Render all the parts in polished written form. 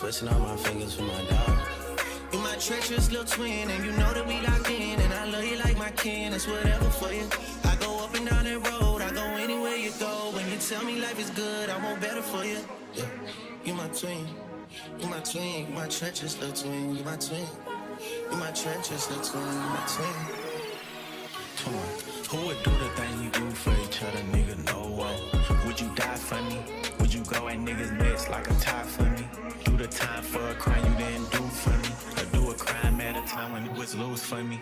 Twisting all my fingers for my dog. You my treacherous little twin, and you know that we locked in. And I love you like my kin, it's whatever for you. I go up and down that road, I go anywhere you go. When you tell me life is good, I want better for you. Yeah, you my twin, you my twin, you my treacherous little twin, you my twin. You my treacherous little twin, you my twin. Come on. Who would do the thing you do for each other, nigga? No one. Would you die for me? Would you go at niggas' necks like a tie for me? Do the time for a crime you didn't do for me? Or do a crime at a time when it was loose for me?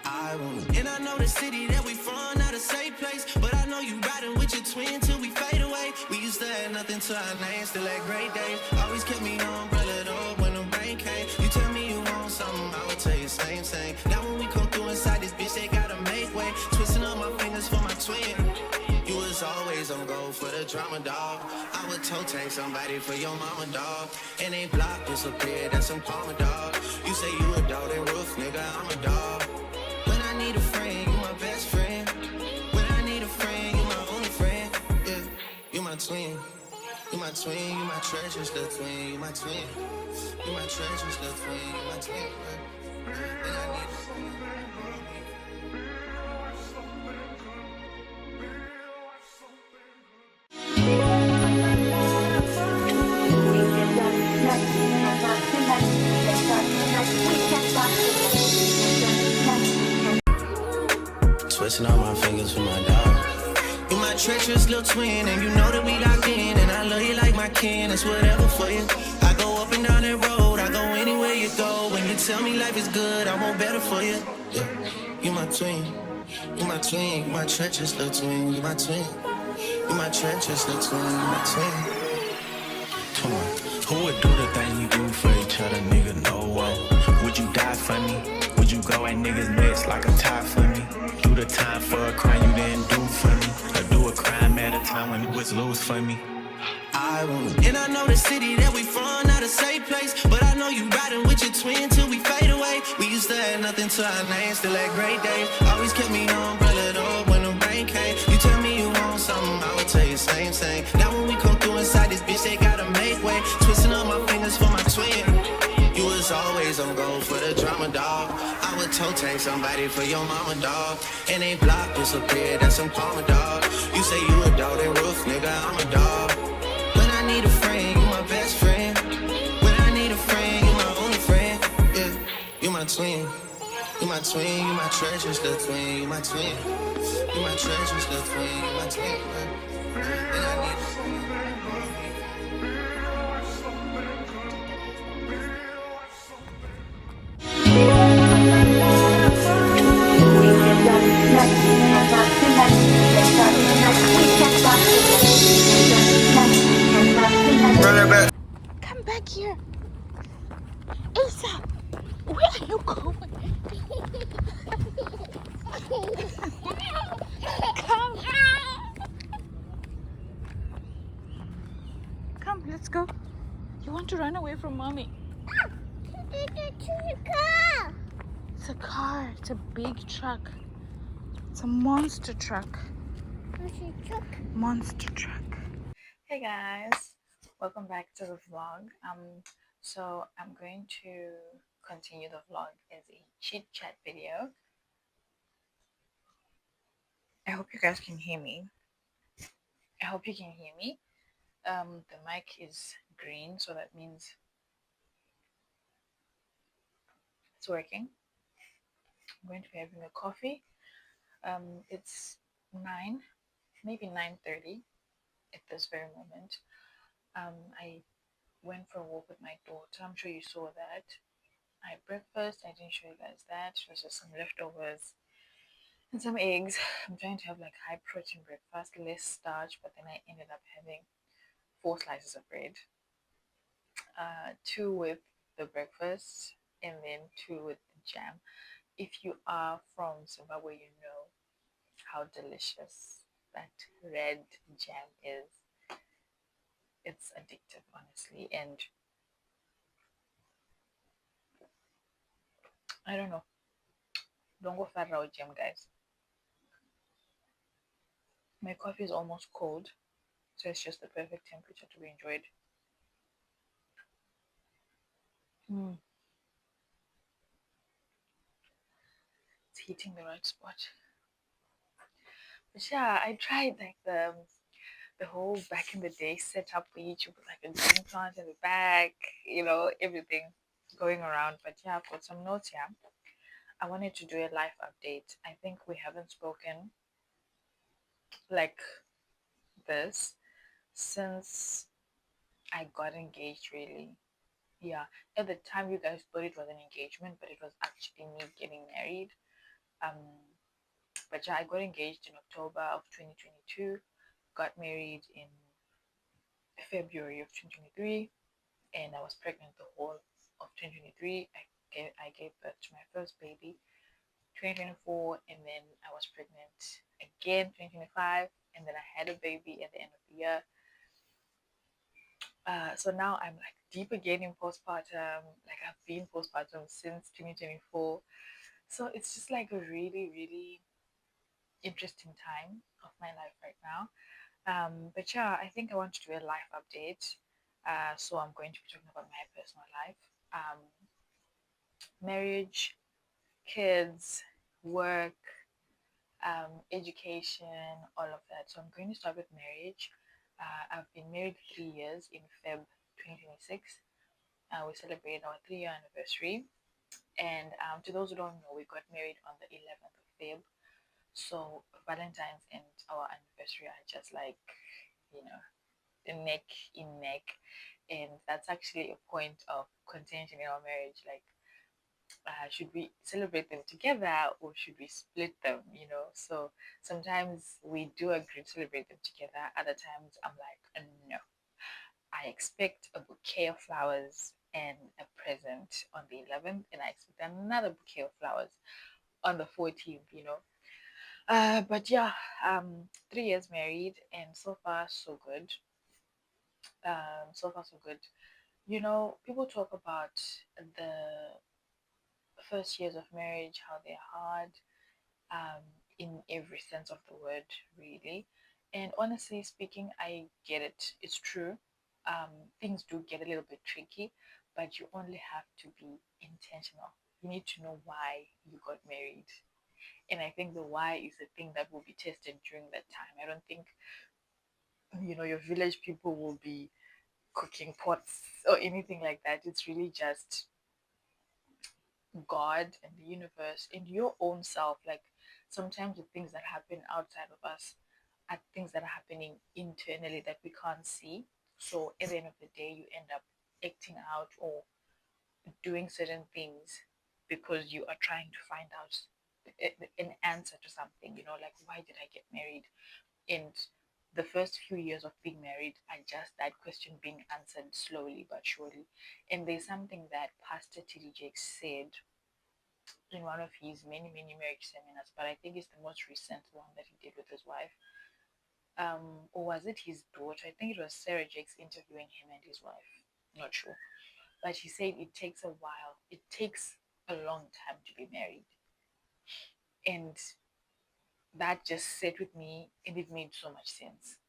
I won't. And I know the city that we from, not a safe place. But I know you riding with your twin till we fade away. We used to have nothing to our names, still had great days. Always kept me on, umbrella up when the rain came. You tell me you want something, I would tell you same. Now when we come through inside this bitch, they gotta make way. Twisting up my fingers for my twin. You was always on go for the drama, dog. I would toe tag somebody for your mama, dog. And they block disappeared, that's some karma, dog. You say you a dog, they roof, nigga, I'm a dog. When I need a friend, you my best friend. When I need a friend, you my only friend. Yeah, you my twin. You my twin, you my treasures, little twin. You my twin. You my treasures, little twin. You my twin. When I need a friend. Twisting all my fingers for my dog. You my treacherous little twin, and you know that we locked in. And I love you like my kin, it's whatever for you. I go up and down that road, I go anywhere you go. When you tell me life is good, I want better for you. Yeah, you my twin, you my twin, you my treacherous little twin, you my twin. You my treacherous little twin, you my twin. Come on. Who would do the thing you do for each other, nigga? No one. Would you die for me? Would you go at niggas' necks like a tie for me? Do the time for a crime you didn't do for me? Or do a crime at a time when it was loose for me? I won't. And I know the city that we from, not a safe place. But I know you riding with your twin till we fade away. We used to have nothing to our names, still had great days. Always kept me on, umbrella up when the rain came. You tell me you want something, I would tell you same. Now when we come through inside this bitch, they gotta make way. Twisting up my fingers for my twin. You was always on go for the drama, dog. I would toe tag somebody for your mama, dog. And they block disappeared, that's some karma, dog. You say you a dog, they roof, nigga, I'm a dog. When I need a friend, you my best friend. When I need a friend, you my only friend. Yeah, you my twin. You my twin, you my treasures, little twin. You my twin. You my treasures, little twin. You my twin. When I need a friend. Come back here. Asa, where are you going? Come. Come, let's go. You want to run away from mommy? It's a car. It's a big truck. It's a monster truck. Monster truck. Hey guys, welcome back to the vlog. So I'm going to continue the vlog as a chit chat video. I hope you guys can hear me. I hope you can hear me. The mic is green, so that means it's working. I'm going to be having a coffee. It's 9, maybe 9:30 at this very moment. I went for a walk with my daughter. I'm sure you saw that. I had breakfast. I didn't show you guys that. It was just some leftovers and some eggs. I'm trying to have like high protein breakfast, less starch, but then I ended up having 4 slices of bread, 2 with the breakfast, and then 2 with the jam. If you are from Zimbabwe, you know how delicious that red jam is. It's addictive, honestly, and I don't know. Don't go far with jam, guys. My coffee is almost cold, so it's just the perfect temperature to be enjoyed. Mm, it's hitting the right spot. But yeah, I tried like the whole back in the day setup for YouTube with like a green plant in the back, everything going around. But yeah, I've got some notes here. I wanted to do a life update. I think we haven't spoken like this since I got engaged, really. Yeah, at the time you guys thought it was an engagement, but it was actually me getting married. Um, but yeah, I got engaged in October of 2022, got married in February of 2023, and I was pregnant the whole of 2023. I gave birth to my first baby 2024, and then I was pregnant again 2025, and then I had a baby at the end of the year. So now I'm like deep again in postpartum. Like I've been postpartum since 2024. So it's just like a really, really interesting time of my life right now. But yeah, I think I want to do a life update. So I'm going to be talking about my personal life, marriage, kids, work, education, all of that. So I'm going to start with marriage. I've been married 3 years in Feb 2026. We celebrated our 3 year anniversary. And to those who don't know, we got married on the 11th of Feb. So Valentine's and our anniversary are just like, you know, neck in neck. And that's actually a point of contention in our marriage. Like, should we celebrate them together or should we split them? So sometimes we do agree to celebrate them together. Other times I'm like, no, I expect a bouquet of flowers and a present on the 11th, and I expect another bouquet of flowers on the 14th. But yeah, 3 years married, and so far so good. So far so good. People talk about the first years of marriage, how they're hard, um, in every sense of the word, really. And honestly speaking, I get it. It's true. Things do get a little bit tricky, but you only have to be intentional. You need to know why you got married. And I think the why is the thing that will be tested during that time. I don't think, your village people will be cooking pots or anything like that. It's really just God and the universe and your own self. Like sometimes the things that happen outside of us are things that are happening internally that we can't see. So at the end of the day, you end up acting out or doing certain things because you are trying to find out an answer to something. Like why did I get married? And the first few years of being married are just that question being answered slowly but surely. And there's something that Pastor T.D. Jakes said in one of his many, many marriage seminars, but I think it's the most recent one that he did with his wife. Or was it his daughter? I think it was Sarah Jakes interviewing him and his wife. Not sure. But he said it takes a while. It takes a long time to be married. And that just sat with me and it made so much sense.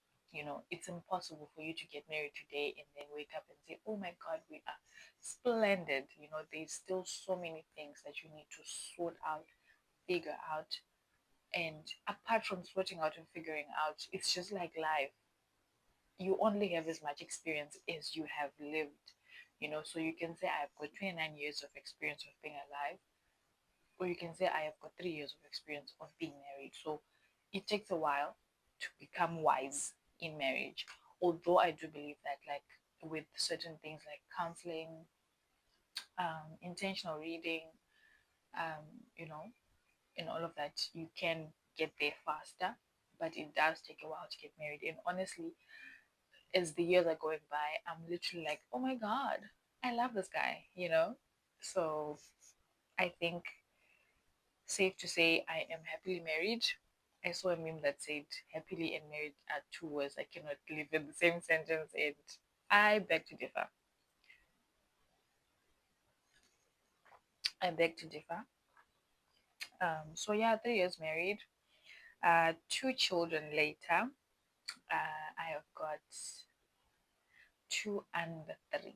It's impossible for you to get married today and then wake up and say, oh my God, we are splendid. There's still so many things that you need to sort out, figure out. And apart from sorting out and figuring out, it's just like life. You only have as much experience as you have lived. So you can say, I've got 29 years of experience of being alive, or you can say, I have got 3 years of experience of being married. So it takes a while to become wise in marriage. Although I do believe that, like, with certain things like counseling, intentional reading, um, you know, and all of that, you can get there faster, but it does take a while to get married. And honestly, as the years are going by, I'm literally like, oh my God, I love this guy. So I think safe to say I am happily married. I saw a meme that said happily and married are two words I cannot live in the same sentence, and I beg to differ. I beg to differ. So yeah, 3 years married. 2 children later. I have got 2 and 3.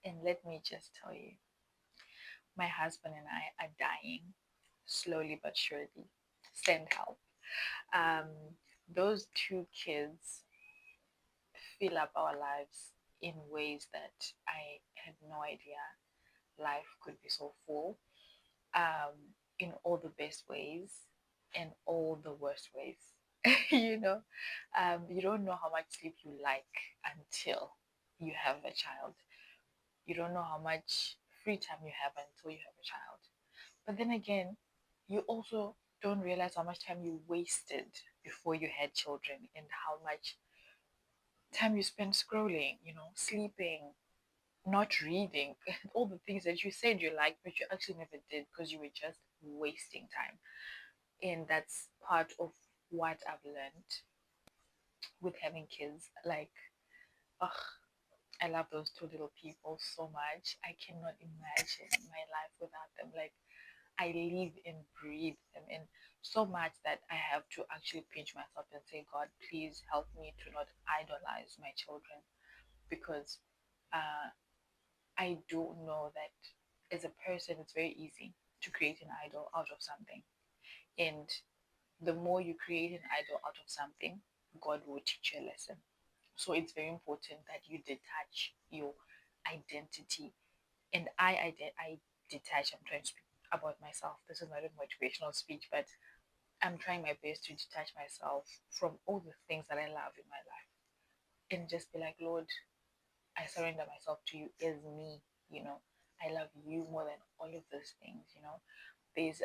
And let me just tell you, my husband and I are dying slowly but surely. Send help. Um, those two kids fill up our lives in ways that I had no idea life could be so full, in all the best ways and all the worst ways. you know, you don't know how much sleep you like until you have a child. You don't know how much free time you have until you have a child. But then again, you also don't realize how much time you wasted before you had children and how much time you spent scrolling, sleeping, not reading, all the things that you said you liked, but you actually never did because you were just wasting time. And that's part of what I've learned with having kids. Like, ugh, I love those two little people so much. I cannot imagine my life without them. Like, I live and breathe them, and so much that I have to actually pinch myself and say, God, please help me to not idolize my children, because uh, I do know that as a person, it's very easy to create an idol out of something. And the more you create an idol out of something, God will teach you a lesson. So it's very important that you detach your identity. And I detach. I'm trying to speak about myself. This is not a motivational speech, but I'm trying my best to detach myself from all the things that I love in my life and just be like, Lord, I surrender myself to you as me. You know, I love you more than all of those things. There's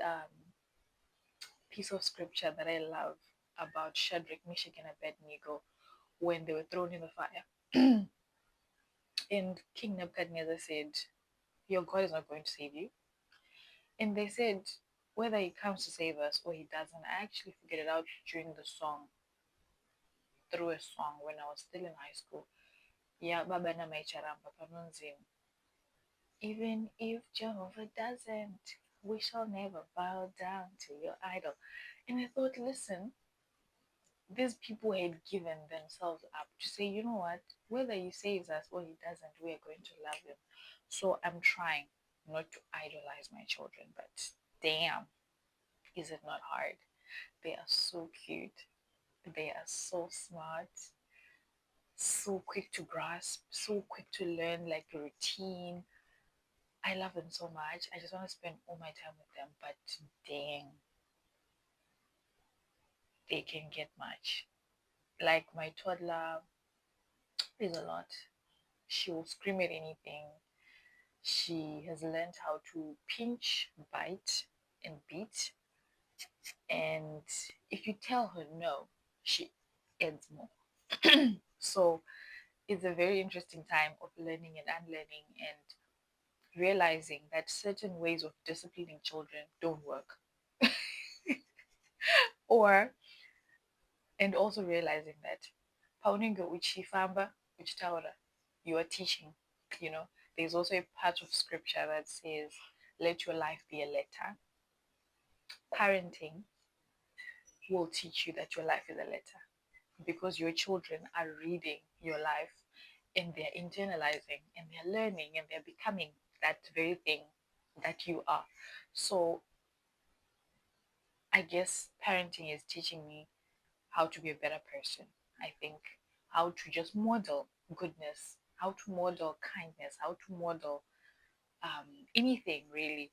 piece of scripture that I love about Shadrach, Meshach, and Abednego when they were thrown in the fire. And King Nebuchadnezzar said, your God is not going to save you. And they said, whether he comes to save us or he doesn't, I actually figured it out during the song, through a song when I was still in high school. Yeah, Baba na maicharamba panunzim. Even if Jehovah doesn't, we shall never bow down to your idol. And I thought, listen, these people had given themselves up to say, you know what, whether he saves us or he doesn't, we are going to love him. So I'm trying not to idolize my children, but damn, is it not hard? They are so cute. They are so smart, so quick to grasp, so quick to learn like routine. I love them so much. I just want to spend all my time with them, but dang, they can get much. Like my toddler is a lot. She will scream at anything. She has learned how to pinch, bite, and beat. And if you tell her no, she adds more. So it's a very interesting time of learning and unlearning and realizing that certain ways of disciplining children don't work. Or, and also realizing that pauningo uchifamba uchitaura, you are teaching. You know, there's also a part of scripture that says, let your life be a letter. Parenting will teach you that your life is a letter because your children are reading your life and they're internalizing and they're learning and they're becoming that very thing that you are. So I guess parenting is teaching me how to be a better person. I think how to just model goodness, how to model kindness, how to model anything really.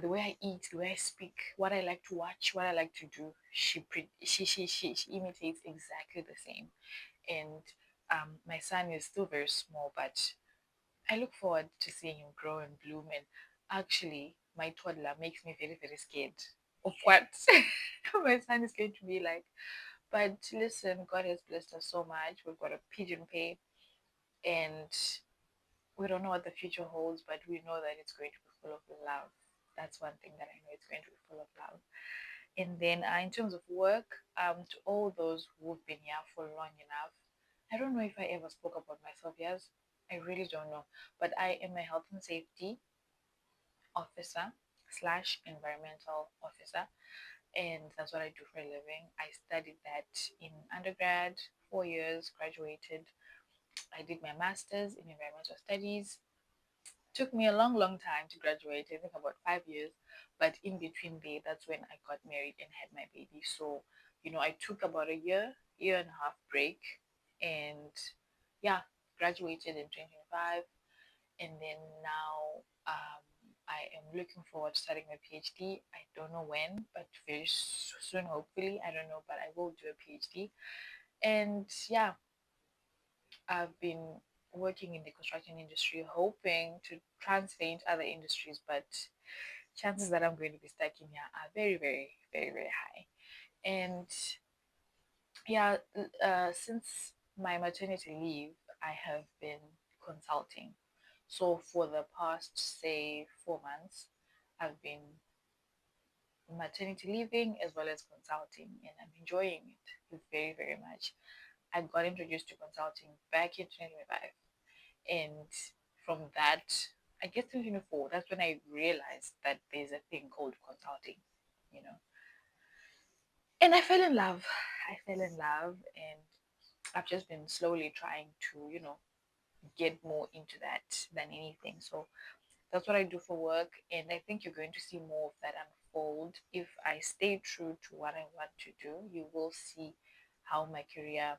The way I eat, the way I speak, what I like to watch, what I like to do, she imitates exactly the same. And my son is still very small, but I look forward to seeing him grow and bloom. And actually, my toddler makes me very, very scared of what my son is going to be like. But listen, God has blessed us so much. We've got a pigeon pay, and we don't know what the future holds, but we know that it's going to be full of love. That's one thing that I know, it's going to be full of love. And then in terms of work, to all those who've been here for long enough, I don't know if I ever spoke about myself. Yes, I really don't know. But I am a health and safety officer slash environmental officer, and that's what I do for a living. I studied that in undergrad, 4 years, graduated. I did my master's in environmental studies, Took me a long, long time to graduate. I think about 5 years. But in between there, that's when I got married and had my baby. So, I took about a year and a half break, and yeah, graduated in 2025. And then now I am looking forward to starting my PhD. I don't know when, but very soon, hopefully. I don't know, but I will do a PhD. And yeah, I've been working in the construction industry, hoping to transfer into other industries, but chances that I'm going to be stuck in here are very, very, very, very high. And yeah, since my maternity leave, I have been consulting. So for the past, say, 4 months, I've been maternity leaving as well as consulting, and I'm enjoying it very, very much. I got introduced to consulting back in 2025, and from that, I guess 2024, that's when I realized that there's a thing called consulting, you know. And I fell in love. I fell in love, and I've just been slowly trying to, get more into that than anything. So that's what I do for work, and I think you're going to see more of that unfold if I stay true to what I want to do. You will see how my career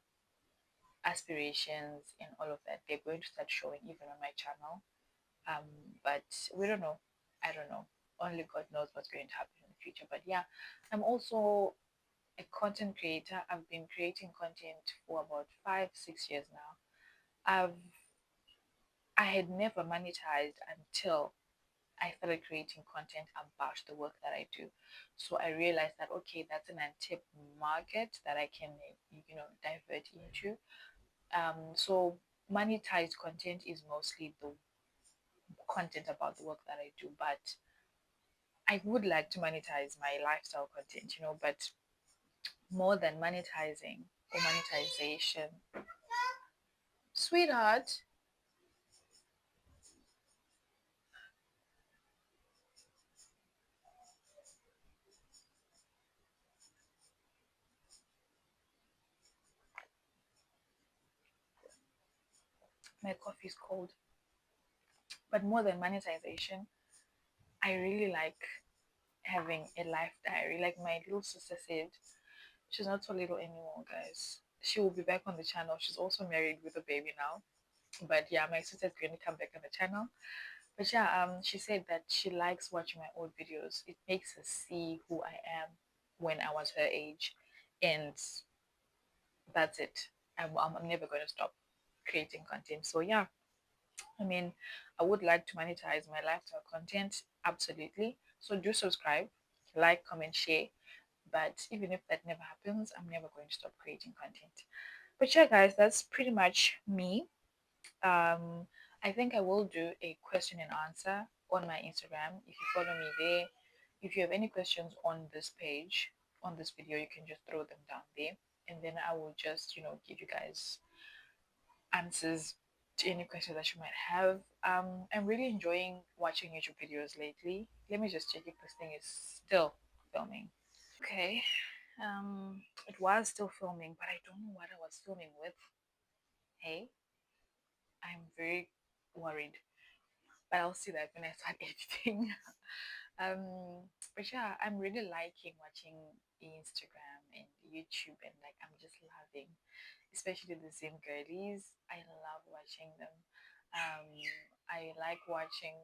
aspirations and all of that, they're going to start showing even on my channel. But we don't know. I don't know. Only God knows what's going to happen in the future. But yeah, I'm also a content creator. I've been creating content for about 5, 6 years now. I've I had never monetized until I started creating content about the work that I do. So I realized that okay, that's an untapped market that I can divert into. So monetized content is mostly the content about the work that I do, but I would like to monetize my lifestyle content, but more than monetizing or monetization. Sweetheart, my coffee is cold. But more than monetization, I really like having a life diary. Like my little sister said, she's not so little anymore, guys. She will be back on the channel. She's also married with a baby now. But yeah, my sister's going to come back on the channel. But yeah, she said that she likes watching my old videos. It makes her see who I am when I was her age. And that's it. I'm never going to stop creating content. So yeah, I mean, I would like to monetize my lifestyle content, absolutely. So do subscribe, like, comment, share. But even if that never happens, I'm never going to stop creating content. But yeah, guys, that's pretty much me. I think I will do a question and answer on my Instagram. If you follow me there, if you have any questions on this page, on this video, you can just throw them down there. And then I will just, give you guys answers to any questions that you might have. I'm really enjoying watching YouTube videos lately. Let me just check if this thing is still filming. Okay. It was still filming, but I don't know what I was filming with. Hey, I'm very worried, but I'll see that when I start editing. But yeah, I'm really liking watching Instagram and YouTube, and like I'm just loving, especially the Zim girlies. I love watching them. Um, I like watching.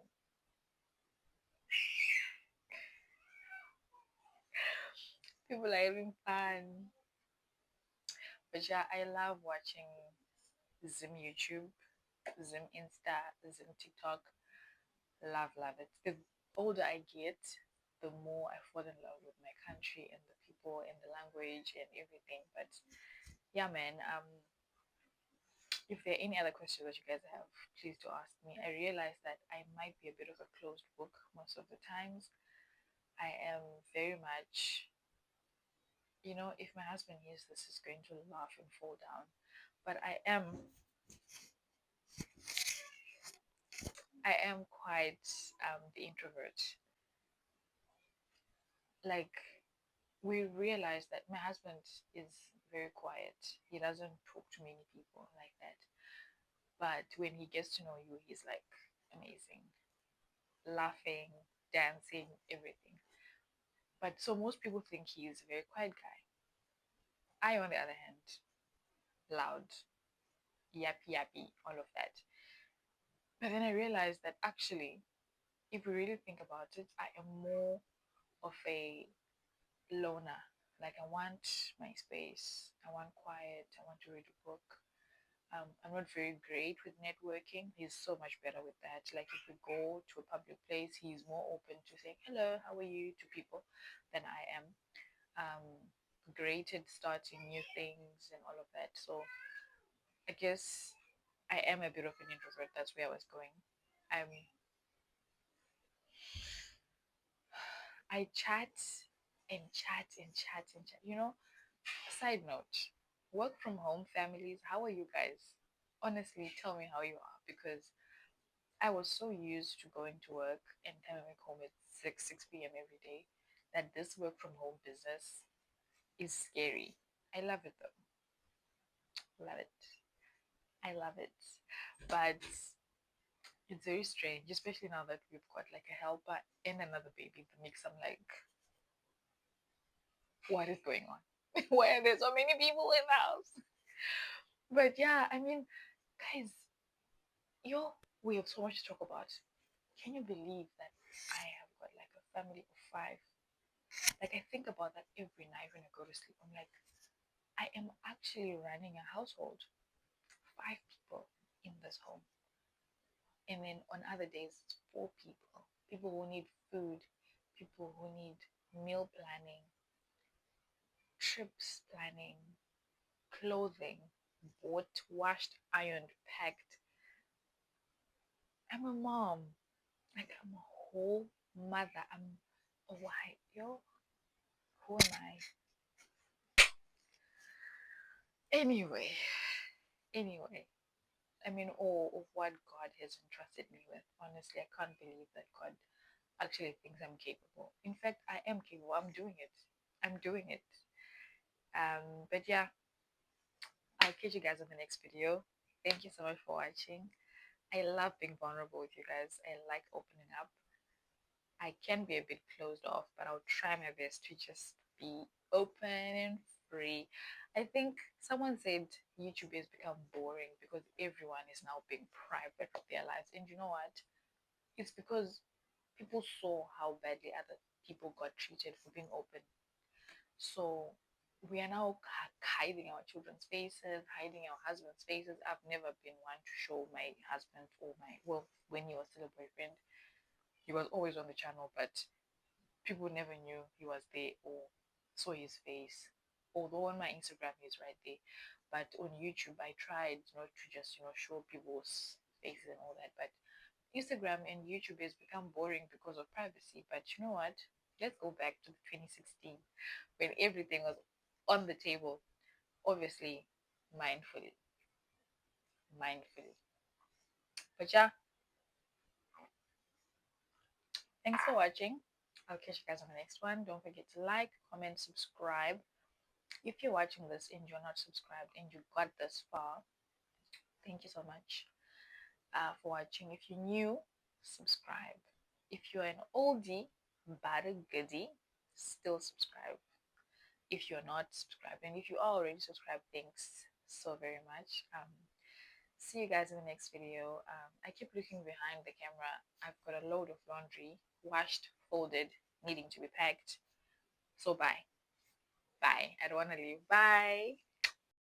People are having fun. But yeah, I love watching Zim YouTube, Zim Insta, Zim TikTok. Love, love it. The older I get, the more I fall in love with my country and the people and the language and everything. But yeah, man. If there are any other questions that you guys have, please do ask me. I realize that I might be a bit of a closed book most of the times. I am very much, if my husband hears this, he's going to laugh and fall down. But I am quite the introvert. Like we realized that my husband is very quiet. He doesn't talk to many people like that. But when he gets to know you, he's like amazing. laughing, dancing, everything. But so most people think he is a very quiet guy. I, on the other hand, loud, yappy yappy, all of that. But then I realized that actually, if we really think about it, I am more of a loner. Like I want my space. I want quiet. I want to read a book. I'm not very great with networking. He's so much better with that. Like if we go to a public place, he's more open to saying hello, how are you to people than I am. Great at starting new things and all of that. So I guess I am a bit of an introvert. That's where I was going. I'm I chat and chat and chat and chat. Side note, work from home families, how are you guys? Honestly, tell me how you are because I was so used to going to work and coming back home at 6 p.m. every day that this work from home business is scary. I love it though. Love it. I love it. But it's very strange, especially now that we've got like a helper and another baby in the mix. I'm like, what is going on? Why are there so many people in the house? But yeah, I mean, guys, yo, we have so much to talk about. Can you believe that I have got like a family of five? Like I think about that every night when I go to sleep. I'm like, I am actually running a household, five people in this home. And then on other days, it's four people. People who need food, people who need meal planning, trips planning, clothing, bought, washed, ironed, packed. I'm a mom. Like I'm a whole mother. I'm a wife. Yo, who am I? Anyway, anyway. I mean, all of what God has entrusted me with. Honestly, I can't believe that God actually thinks I'm capable. In fact, I am capable. I'm doing it. I'm doing it. But yeah, I'll catch you guys in the next video. Thank you so much for watching. I love being vulnerable with you guys. I like opening up. I can be a bit closed off, but I'll try my best to just be open and free. I think someone said YouTube has become boring because everyone is now being private with their lives. And you know what? It's because people saw how badly other people got treated for being open. So we are now hiding our children's faces, hiding our husband's faces. I've never been one to show my husband or well, when he was still a boyfriend, he was always on the channel, but people never knew he was there or saw his face. Although on my Instagram he's right there, but on YouTube I tried not to just show people's faces and all that. But Instagram and YouTube has become boring because of privacy. But you know what? Let's go back to 2016 when everything was on the table, obviously mindfully, mindfully. But yeah, thanks for watching. I'll catch you guys on the next one. Don't forget to like, comment, subscribe. If you're watching this and you're not subscribed and you got this far, thank you so much for watching. If you're new, subscribe. If you're an oldie but a goodie, still subscribe. If you're not subscribed, and if you are already subscribed, thanks so very much. See you guys in the next video. I keep looking behind the camera. I've got a load of laundry, washed, folded, needing to be packed. So bye. I don't want to leave. Bye.